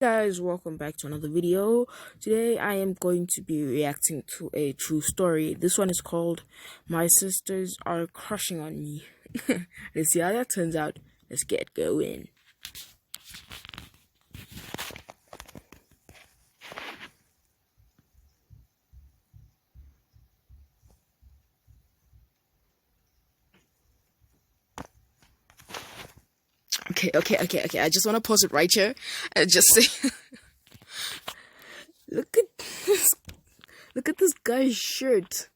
Guys, welcome back to another video. Today I am going to be reacting to a true story. This one is called My Sisters Are Crushing on Me. Let's see how that turns out. Let's get going. Okay. I just want to pause it right here and just say look at this guy's shirt.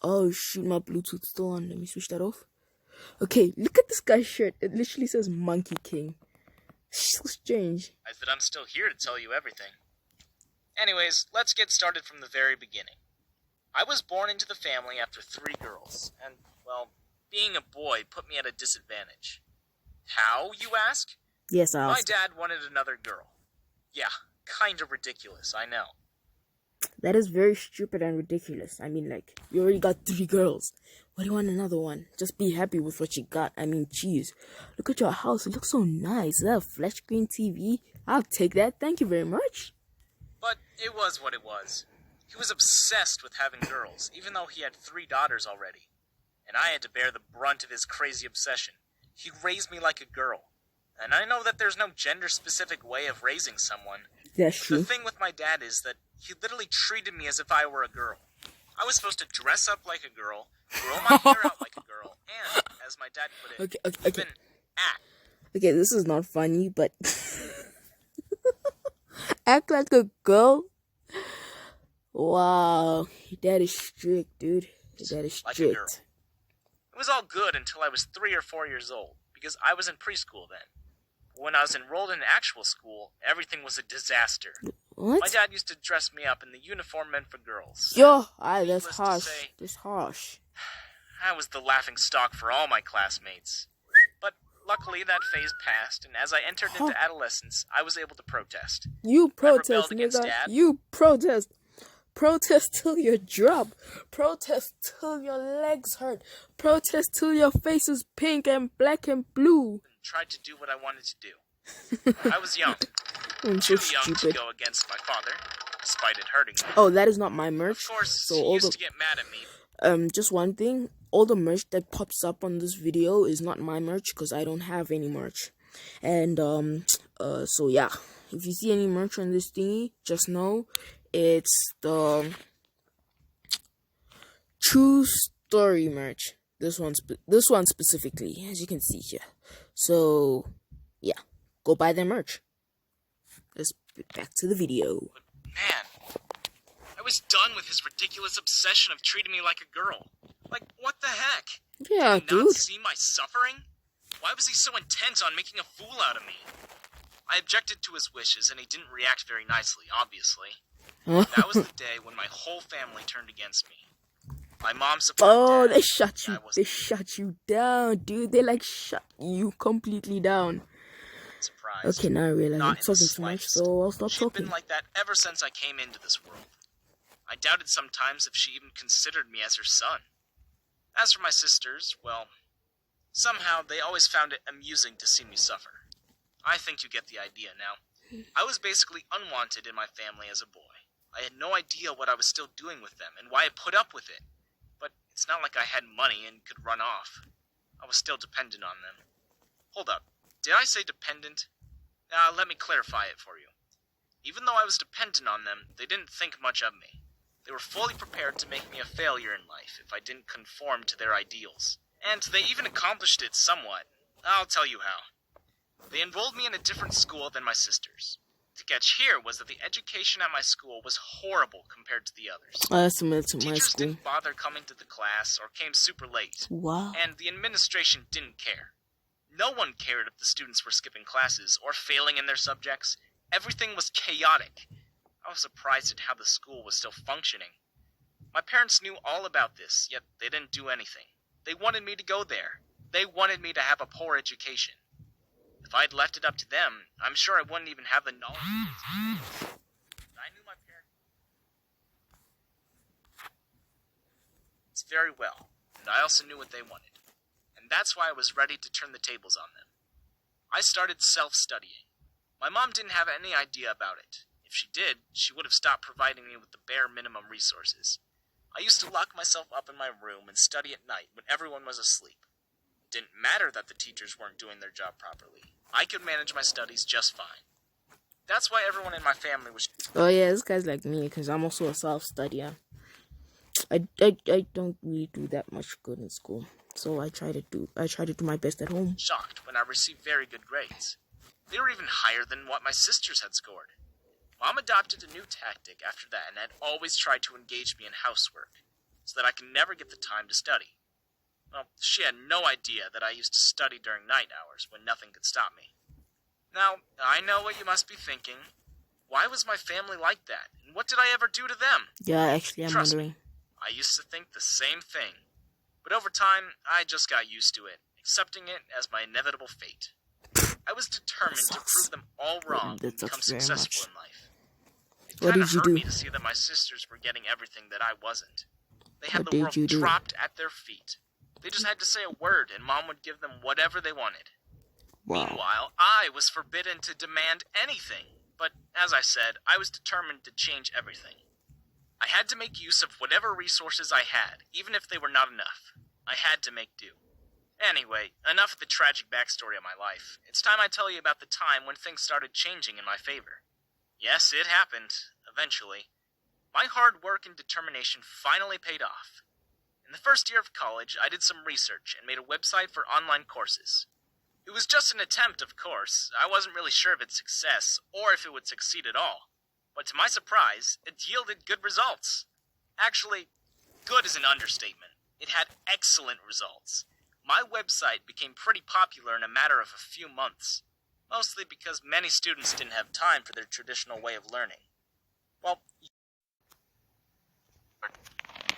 Oh shoot, my Bluetooth's still on. Let me switch that off. Okay, look at this guy's shirt. It literally says Monkey King. So strange. I said I'm still here to tell you everything. Anyways, let's get started from the very beginning. I was born into the family after 3 girls, and, well, being a boy put me at a disadvantage. How, you ask? Yes, I My asked. dad wanted another girl. Yeah, kinda ridiculous, I know. That is very stupid and ridiculous. I mean, like, you already got 3 girls. Why do you want another one? Just be happy with what you got. I mean, jeez. Look at your house. It looks so nice. Is that a flat screen TV? I'll take that. Thank you very much. But it was what it was. He was obsessed with having girls, even though he had 3 daughters already. And I had to bear the brunt of his crazy obsession. He raised me like a girl. And I know that there's no gender-specific way of raising someone. That's true. The thing with my dad is that he literally treated me as if I were a girl. I was supposed to dress up like a girl, grow my hair out like a girl, and, as my dad put it, Okay. even act. Okay, this is not funny, but act like a girl. Wow, your dad is strict, dude. Your dad is Like a girl. strict. It was all good until I was 3 or 4 years old, because I was in preschool then. When I was enrolled in actual school, everything was a disaster. What? My dad used to dress me up in the uniform meant for girls. Yo, that's Needless to harsh. say, That's harsh. I was the laughing stock for all my classmates. But luckily that phase passed, and as I entered into adolescence, I was able to protest. You protest, rebelled against nigga. Dad. You protest. Protest till you drop. Protest till your legs hurt. Protest till your face is pink and black and blue. And tried to do what I wanted to do. I was young. I'm so Too young to stupid. go against my father, despite it hurting me. Oh, that is not my merch. Of course, So he all used the to get mad at me. just one thing. All the merch that pops up on this video is not my merch because I don't have any merch. And so yeah, if you see any merch on this thingy, just know it's the true story merch. This one specifically, as you can see here. So yeah, go buy their merch. Let's get back to the video. Man, I was done with his ridiculous obsession of treating me like a girl. Like, what the heck? Yeah, Did he not dude. see my suffering? Why was he so intent on making a fool out of me? I objected to his wishes, and he didn't react very nicely, obviously. That was the day when my whole family turned against me. My mom supported Oh, Dad, they shut you. and I They wasn't shut you down, dude. They like shut you completely down. surprised. Okay, now I realize I'm Not in the talking too much, slightest. so I'll stop She'd talking. been like that ever since I came into this world. I doubted sometimes if she even considered me as her son. As for my sisters, well, somehow they always found it amusing to see me suffer. I think you get the idea now. I was basically unwanted in my family as a boy. I had no idea what I was still doing with them and why I put up with it. But it's not like I had money and could run off. I was still dependent on them. Hold up, did I say dependent? Let me clarify it for you. Even though I was dependent on them, they didn't think much of me. They were fully prepared to make me a failure in life if I didn't conform to their ideals. And they even accomplished it somewhat. I'll tell you how. They enrolled me in a different school than my sisters. The catch here was that the education at my school was horrible compared to the others. That's similar to my Teachers school. didn't bother coming to the class or came super late. Wow. And the administration didn't care. No one cared if the students were skipping classes or failing in their subjects. Everything was chaotic. I was surprised at how the school was still functioning. My parents knew all about this, yet they didn't do anything. They wanted me to go there. They wanted me to have a poor education. If I'd left it up to them, I'm sure I wouldn't even have the knowledge. I knew my parents very well, and I also knew what they wanted. And that's why I was ready to turn the tables on them. I started self-studying. My mom didn't have any idea about it. If she did, she would have stopped providing me with the bare minimum resources. I used to lock myself up in my room and study at night when everyone was asleep. It didn't matter that the teachers weren't doing their job properly. I could manage my studies just fine. That's why everyone in my family was... Oh yeah, this guy's like me because I'm also a self-studier. I don't really do that much good in school, so I try to do my best at home. shocked when I received very good grades. They were even higher than what my sisters had scored. Mom adopted a new tactic after that and had always tried to engage me in housework, so that I could never get the time to study. Well, she had no idea that I used to study during night hours when nothing could stop me. Now, I know what you must be thinking. Why was my family like that, and what did I ever do to them? Yeah, actually, I'm Trust wondering. me, I used to think the same thing. But over time, I just got used to it, accepting it as my inevitable fate. I was determined to prove them all wrong and That become sucks very successful much. in life. It What kind did of you hurt do? me to see that my sisters were getting everything that I wasn't. They had What the did world you do? dropped at their feet. They just had to say a word and Mom would give them whatever they wanted. Wow. Meanwhile, I was forbidden to demand anything. But as I said, I was determined to change everything. I had to make use of whatever resources I had, even if they were not enough. I had to make do. Anyway, enough of the tragic backstory of my life. It's time I tell you about the time when things started changing in my favor. Yes, it happened, eventually. My hard work and determination finally paid off. In the first year of college, I did some research and made a website for online courses. It was just an attempt, of course. I wasn't really sure of its success, or if it would succeed at all. But to my surprise, it yielded good results. Actually, good is an understatement. It had excellent results. My website became pretty popular in a matter of a few months, mostly because many students didn't have time for their traditional way of learning. Well,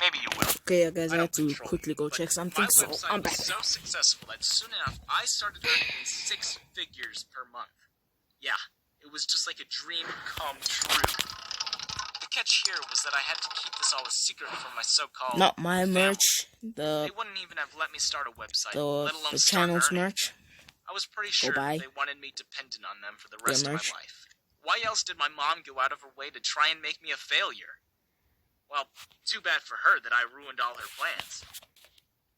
maybe you will. Okay, yeah, guys, I don't had to control quickly you, go but check something, my so website I'm was back. so successful that soon enough I started earning 6 figures per month. Yeah, it was just like a dream come true. The catch here was that I had to keep this all a secret from my so-called Not my family. merch, They wouldn't even have let me start a website, the let alone the start channel's earning. merch. I was pretty sure buy they wanted me dependent on them for the rest of my merch. life. Why else did my mom go out of her way to try and make me a failure? Well, too bad for her that I ruined all her plans.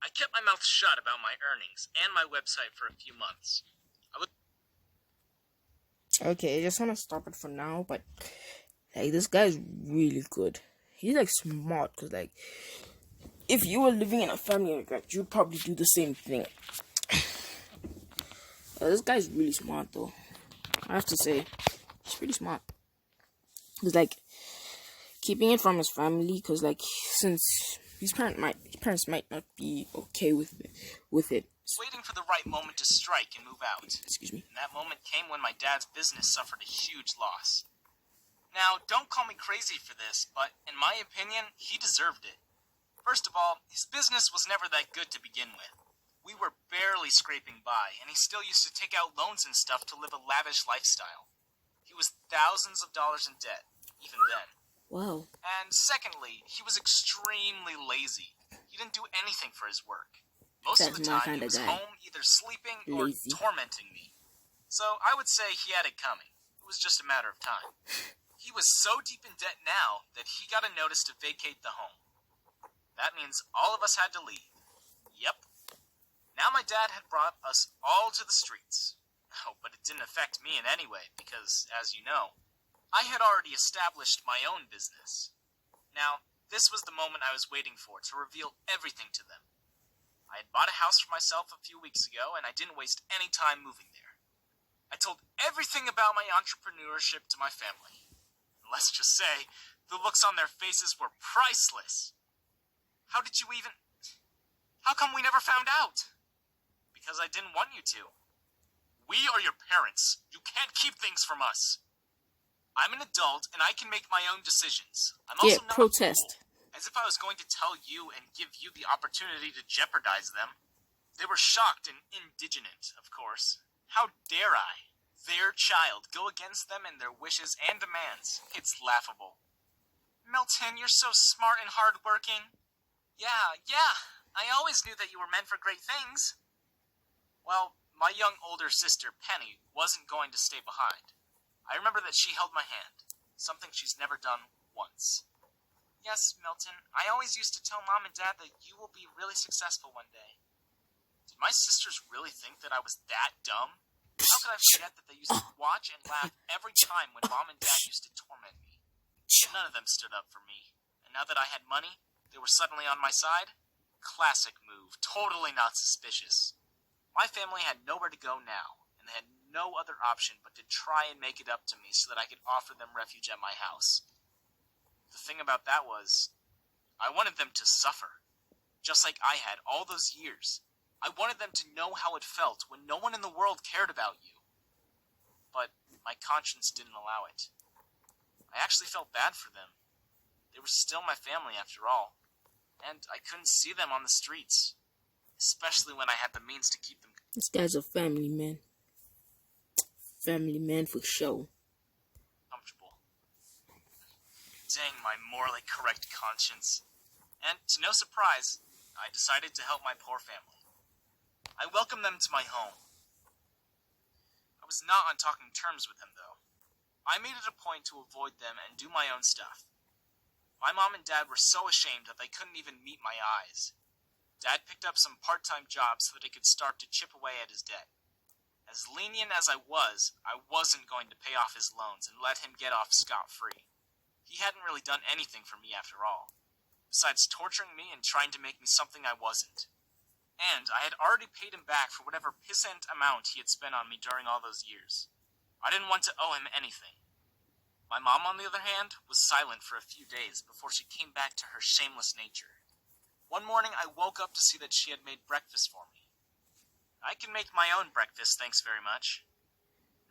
I kept my mouth shut about my earnings and my website for a few months. Okay, I just wanna stop it for now, but like this guy's really good. He's like smart, cause like if you were living in a family like that, you'd probably do the same thing. This guy's really smart though. I have to say, he's pretty smart. Cause like keeping it from his family, cause like since his parents might not be okay with it. Waiting for the right moment to strike and move out. Excuse me. And that moment came when my dad's business suffered a huge loss. Now, don't call me crazy for this, but in my opinion, he deserved it. First of all, his business was never that good to begin with. We were barely scraping by, and he still used to take out loans and stuff to live a lavish lifestyle. He was thousands of dollars in debt, even then. Wow. And secondly, he was extremely lazy. He didn't do anything for his work. Most of That's the my time, he kinda was guy. home either sleeping or Lazy. tormenting me. So I would say he had it coming. It was just a matter of time. He was so deep in debt now that he got a notice to vacate the home. That means all of us had to leave. Yep. Now my dad had brought us all to the streets. Oh, but it didn't affect me in any way because, as you know, I had already established my own business. Now, this was the moment I was waiting for to reveal everything to them. I had bought a house for myself a few weeks ago, and I didn't waste any time moving there. I told everything about my entrepreneurship to my family. And let's just say, the looks on their faces were priceless. How come we never found out? Because I didn't want you to. We are your parents. You can't keep things from us. I'm an adult, and I can make my own decisions. I'm also not protest. a fool. As if I was going to tell you and give you the opportunity to jeopardize them. They were shocked and indignant, of course. How dare I? Their child go against them and their wishes and demands. It's laughable. Milton, you're so smart and hardworking. Yeah, I always knew that you were meant for great things. Well, my young older sister, Penny, wasn't going to stay behind. I remember that she held my hand, something she's never done once. Yes, Milton, I always used to tell Mom and Dad that you will be really successful one day. Did my sisters really think that I was that dumb? How could I forget that they used to watch and laugh every time when Mom and Dad used to torment me? None of them stood up for me, and now that I had money, they were suddenly on my side? Classic move, totally not suspicious. My family had nowhere to go now, and they had no other option but to try and make it up to me so that I could offer them refuge at my house. The thing about that was, I wanted them to suffer, just like I had all those years. I wanted them to know how it felt when no one in the world cared about you. But my conscience didn't allow it. I actually felt bad for them. They were still my family after all, and I couldn't see them on the streets, especially when I had the means to keep them This guy's a family man. Family man for sure. comfortable. Dang my morally correct conscience. And to no surprise, I decided to help my poor family. I welcomed them to my home. I was not on talking terms with them, though. I made it a point to avoid them and do my own stuff. My mom and dad were so ashamed that they couldn't even meet my eyes. Dad picked up some part-time jobs so that he could start to chip away at his debt. As lenient as I wasn't going to pay off his loans and let him get off scot-free. He hadn't really done anything for me after all, besides torturing me and trying to make me something I wasn't. And I had already paid him back for whatever pissant amount he had spent on me during all those years. I didn't want to owe him anything. My mom, on the other hand, was silent for a few days before she came back to her shameless nature. One morning I woke up to see that she had made breakfast for me. I can make my own breakfast, thanks very much.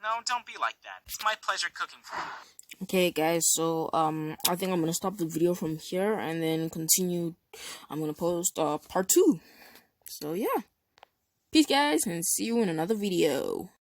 No, don't be like that. It's my pleasure cooking for you. Okay, guys, so I think I'm gonna stop the video from here and then continue. I'm gonna post part 2. So yeah, peace, guys, and see you in another video.